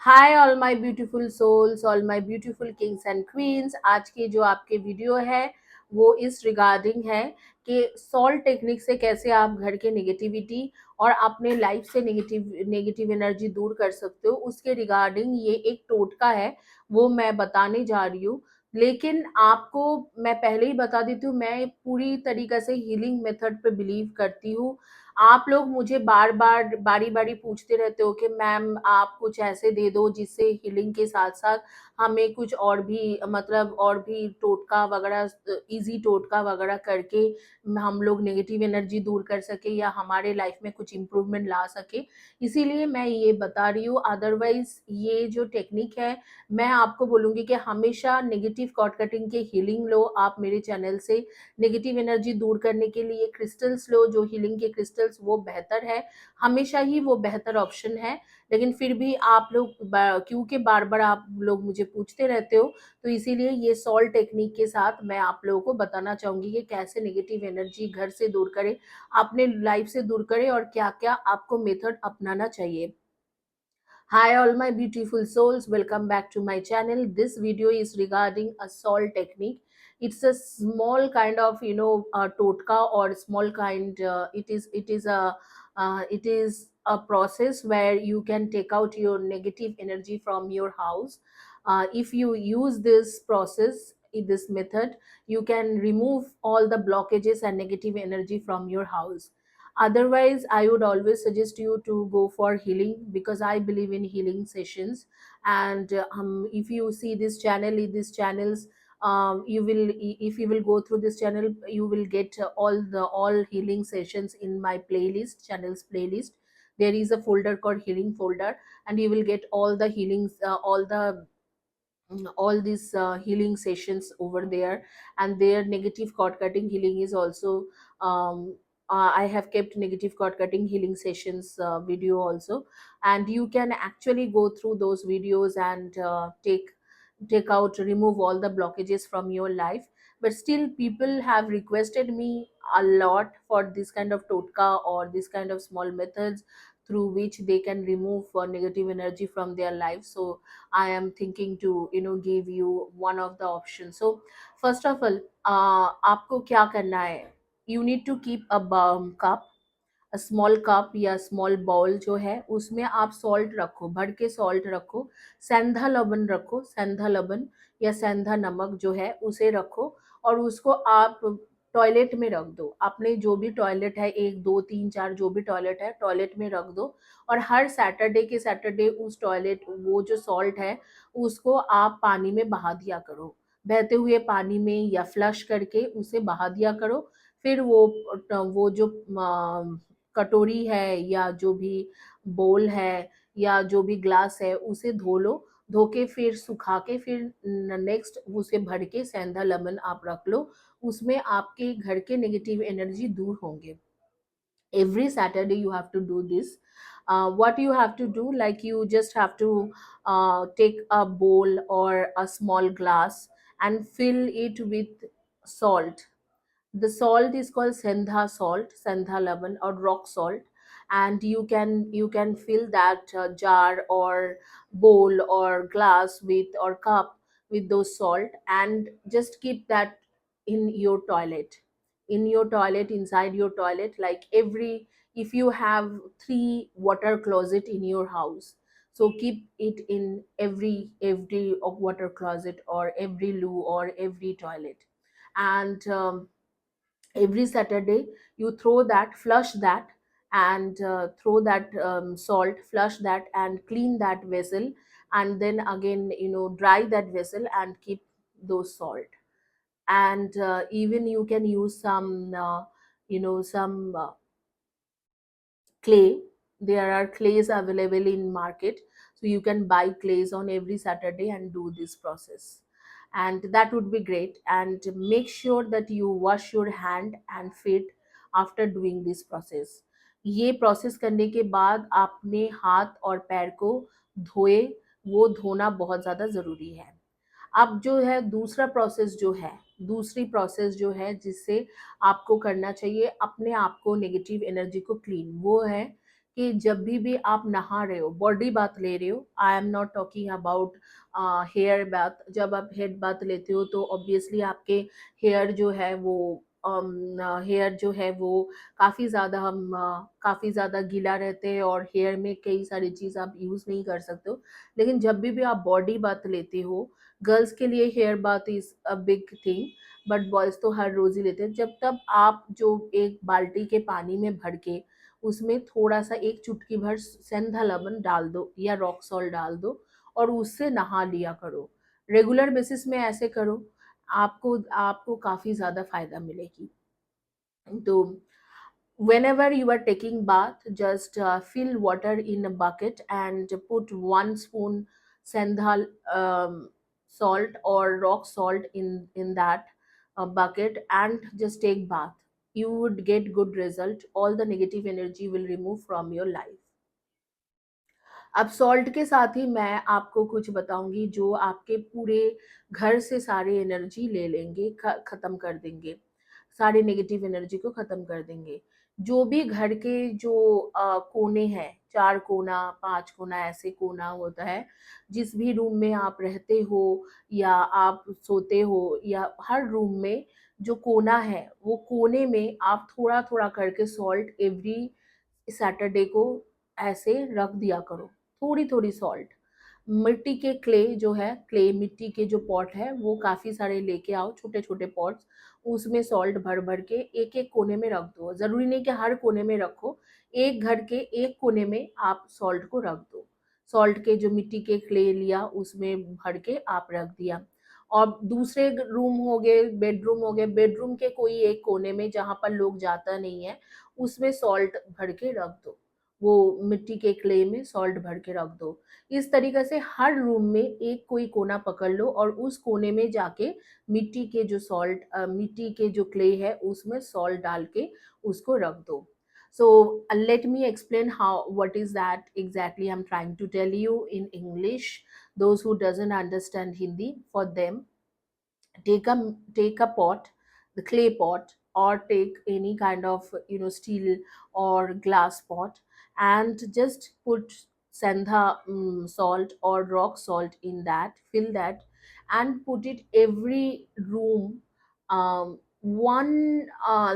Hi all my beautiful souls, all my beautiful kings and queens. आज की जो आपके वीडियो है वो इस रिगार्डिंग है कि सॉल्ट टेक्निक से कैसे आप घर के नेगेटिविटी और अपने लाइफ से नेगेटिव नेगेटिव एनर्जी दूर कर सकते हो। उसके रिगार्डिंग ये एक टोटका है, वो मैं बताने जा रही हूँ। लेकिन आपको मैं पहले ही बता देती हूँ, मैं पूरी तरीके से हीलिंग मेथड पे बिलीव करती हूँ। आप लोग मुझे बार बार बारी बारी पूछते रहते हो कि मैम आप कुछ ऐसे दे दो जिससे हीलिंग के साथ साथ हमें कुछ और भी, मतलब और भी टोटका वगैरह, इजी टोटका वगैरह करके हम लोग नेगेटिव एनर्जी दूर कर सके या हमारे लाइफ में कुछ इम्प्रूवमेंट ला सके। इसीलिए मैं ये बता रही हूँ। अदरवाइज ये जो टेक्निक है, मैं आपको बोलूँगी कि हमेशा नेगेटिव कॉर्ड कटिंग के हीलिंग लो आप मेरे चैनल से। नेगेटिव एनर्जी दूर करने के लिए क्रिस्टल्स लो, जो हीलिंग के क्रिस्टल्स, वो बेहतर है, हमेशा ही वो बेहतर ऑप्शन है। लेकिन फिर भी आप लोग क्योंकि बार बार आप लोग मुझे पूछते रहते हो, तो इसीलिए ये सॉल्ट टेक्निक के साथ मैं आप लोगों को बताना चाहूंगी कि कैसे नेगेटिव एनर्जी घर से दूर करें, अपने लाइफ से दूर करें, और क्या क्या आपको मेथड अपनाना चाहिए। Hi all my beautiful souls, welcome back to my channel. This video is regarding a salt technique. It's a small kind of, totka, or small kind, it is a process where you can take out your negative energy from your house. If you use this process, in this method, you can remove all the blockages and negative energy from your house. Otherwise, I would always suggest you to go for healing, because I believe in healing sessions. And if you see this channel, in these channels, you will, if you will go through this channel, you will get all healing sessions in my playlist, channels playlist. There is a folder called healing folder, and you will get all the healings, all these healing sessions over there. And their negative cord cutting healing is also, I have kept negative cord cutting healing sessions video also. And you can actually go through those videos and take out, remove all the blockages from your life. But still people have requested me a lot for this kind of totka or this kind of small methods through which they can remove negative energy from their life. So I am thinking to give you one of the options. So first of all, आपको क्या करना है, you need to keep a cup, small cup या small bowl जो है, उसमें आप salt रखो, भर के सॉल्ट रखो। सेंधा लबन रखो, सेंधा लबन या सेंधा नमक जो है उसे रखो। और उसको आप टॉयलेट में रख दो, अपने जो भी टॉयलेट है, एक दो तीन चार जो भी टॉयलेट है, टॉयलेट में रख दो। और हर सैटरडे के सैटरडे उस टॉयलेट, वो जो सॉल्ट है उसको आप पानी में बहा दिया करो, बहते हुए पानी में, या फ्लश करके उसे बहा दिया करो। फिर वो जो कटोरी है या जो भी बोल है या जो भी ग्लास है, उसे धो लो। धो के फिर सुखा के फिर नेक्स्ट उसे भर के सेंधा लेमन आप रख लो। उसमें आपके घर के नेगेटिव एनर्जी दूर होंगे। Every Saturday you have to do this. What you have to do, like, you just have to take a bowl or a small glass and fill it with salt. The salt is called sendha salt, sendha lemon, or rock salt. And you can fill that jar or bowl or glass with, or cup with those salt, and just keep that in your toilet, inside your toilet. Like, every, if you have 3 water closet in your house, so keep it in every water closet, or every loo, or every toilet. And every Saturday you throw that, flush that, and throw that salt, flush that and clean that vessel. And then again, dry that vessel and keep those salt. And even you can use some clay. There are clays available in market, so you can buy clays on every Saturday and do this process. And that would be great. And make sure that you wash your hand and feet after doing this process. ये process करने के बाद आपने हाथ और पैर को धोए, वो धोना बहुत ज़्यादा ज़रूरी है। अब जो है दूसरा प्रोसेस जो है, दूसरी प्रोसेस जो है जिससे आपको करना चाहिए अपने आप को, नेगेटिव एनर्जी को क्लीन, वो है कि जब भी आप नहा रहे हो, बॉडी बाथ ले रहे हो, I am not talking about hair bath. जब आप हेड बाथ लेते हो तो ऑब्वियसली आपके हेयर जो है वो हेयर जो है वो काफ़ी ज़्यादा गीला रहते हैं, और हेयर में कई सारी चीज़ आप यूज़ नहीं कर सकते हो। लेकिन जब भी आप बॉडी बाथ लेते हो, गर्ल्स के लिए hair bath is a big thing, but boys तो हर रोज़ ही लेते हैं। जब तब आप जो एक बाल्टी के पानी में भर के उसमें थोड़ा-सा एक चुटकी भर सेंधा लवण डाल दो या रॉक सॉल्ट डाल दो और उससे नहा लिया करो। रेगुलर बेसिस में ऐसे करो, आपको आपको काफ़ी ज़्यादा फ़ायदा मिलेगी। तो whenever you are taking bath, just fill water in a bucket and put 1 spoon sandal salt or rock salt in that bucket and just take bath. You would get good result. All the negative energy will remove from your life. अब salt के साथ ही मैं आपको कुछ बताऊंगी जो आपके पूरे घर से सारी एनर्जी ले लेंगे, खत्म कर देंगे, सारी नेगेटिव एनर्जी को खत्म कर देंगे। जो भी घर के जो कोने हैं, 4 कोना 5 कोना ऐसे कोना होता है, जिस भी रूम में आप रहते हो या आप सोते हो, या हर रूम में जो कोना है वो कोने में आप थोड़ा थोड़ा करके सॉल्ट एवरी सैटरडे को ऐसे रख दिया करो, थोड़ी थोड़ी सॉल्ट। मिट्टी के क्ले जो है, क्ले मिट्टी के जो पॉट है वो काफी सारे लेके आओ, छोटे छोटे पॉट्स, उसमें सॉल्ट भर भर के एक एक कोने में रख दो। जरूरी नहीं कि हर कोने में रखो, एक घर के एक कोने में आप सॉल्ट को रख दो। सॉल्ट के जो मिट्टी के क्ले लिया उसमें भर के आप रख दिया। और दूसरे रूम हो गए, बेडरूम हो गए, बेडरूम के कोई एक कोने में जहाँ पर लोग जाता नहीं है उसमें सॉल्ट भर के रख दो, वो मिट्टी के क्ले में सॉल्ट भर के रख दो। इस तरीके से हर रूम में एक कोई कोना पकड़ लो और उस कोने में जाके मिट्टी के जो मिट्टी के जो क्ले है उसमें सॉल्ट डाल के उसको रख दो। So let me explain how what is that exactly I'm trying to tell you in English. Those who doesn't understand Hindi, for them, take a pot, the clay pot, or take any kind of steel or glass pot, and just put sandha salt or rock salt in that, fill that, and put it every room, one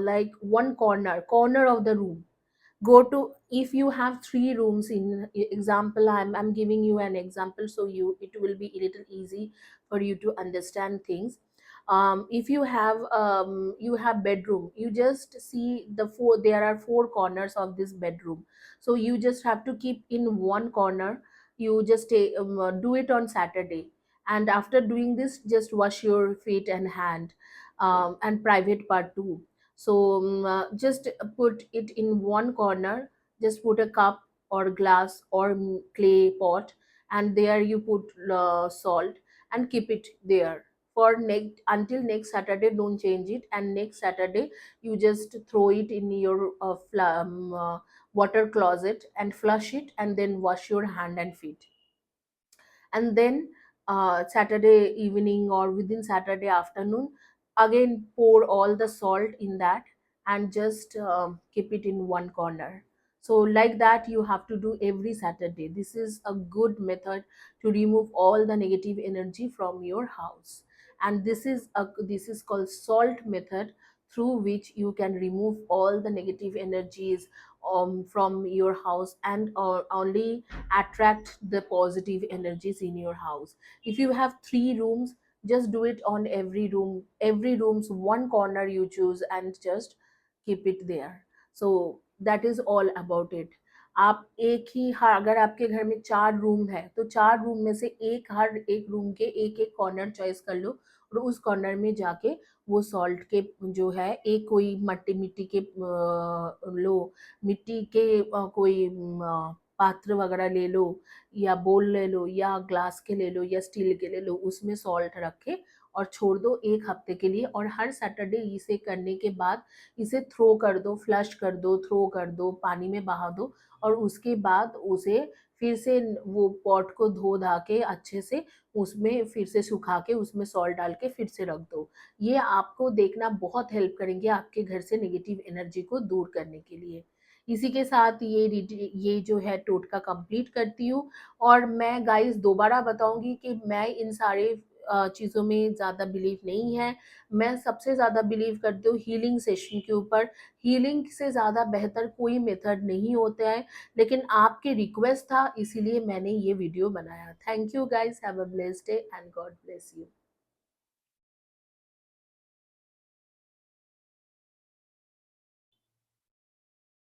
like one corner of the room. Go to, if you have 3 rooms, in example, I'm giving you an example so it will be a little easy for you to understand things. If you have bedroom, you just see there are 4 corners of this bedroom, so you just have to keep in one corner. You just do it on Saturday, and after doing this just wash your feet and hand, and private part too. So just put it in one corner, just put a cup or glass or clay pot, and there you put salt and keep it there for next until next Saturday. Don't change it, and next Saturday you just throw it in your water closet and flush it, and then wash your hand and feet. And then Saturday evening or within Saturday afternoon, again pour all the salt in that and just keep it in one corner. So like that you have to do every Saturday. This is a good method to remove all the negative energy from your house, and this is called salt method, through which you can remove all the negative energies from your house, and only attract the positive energies in your house. If you have 3 rooms, just do it on every room's one corner you choose and just keep it there. So that is all about it. आप एक ही अगर आपके घर में 4 room है तो 4 room में से हर एक रूम के एक एक कॉर्नर चॉइस कर लो, और उस कॉर्नर में जाके वो सॉल्ट के जो है, एक कोई मट्टी मिट्टी के लो, मिट्टी के कोई पात्र वगैरह ले लो, या बोल ले लो, या ग्लास के ले लो, या स्टील के ले लो, उसमें सॉल्ट रख के और छोड़ दो 1 हफ्ते के लिए। और हर सैटरडे इसे करने के बाद इसे थ्रो कर दो, फ्लश कर दो, थ्रो कर दो, पानी में बहा दो, और उसके बाद उसे फिर से वो पॉट को धो धा के अच्छे से उसमें फिर से सुखा के उसमें सॉल्ट डाल के फिर से रख दो। ये आपको देखना बहुत हेल्प करेंगे आपके घर से नेगेटिव एनर्जी को दूर करने के लिए। इसी के साथ ये जो है टोटका कंप्लीट करती हूँ। और मैं गाइस दोबारा बताऊंगी कि मैं इन सारे चीज़ों में ज़्यादा बिलीव नहीं है। मैं सबसे ज़्यादा बिलीव करती हूँ हीलिंग सेशन के ऊपर। हीलिंग से ज़्यादा बेहतर कोई मेथड नहीं होता है, लेकिन आपके रिक्वेस्ट था इसीलिए मैंने ये वीडियो बनाया। Thank you guys, have a blessed day and God bless you.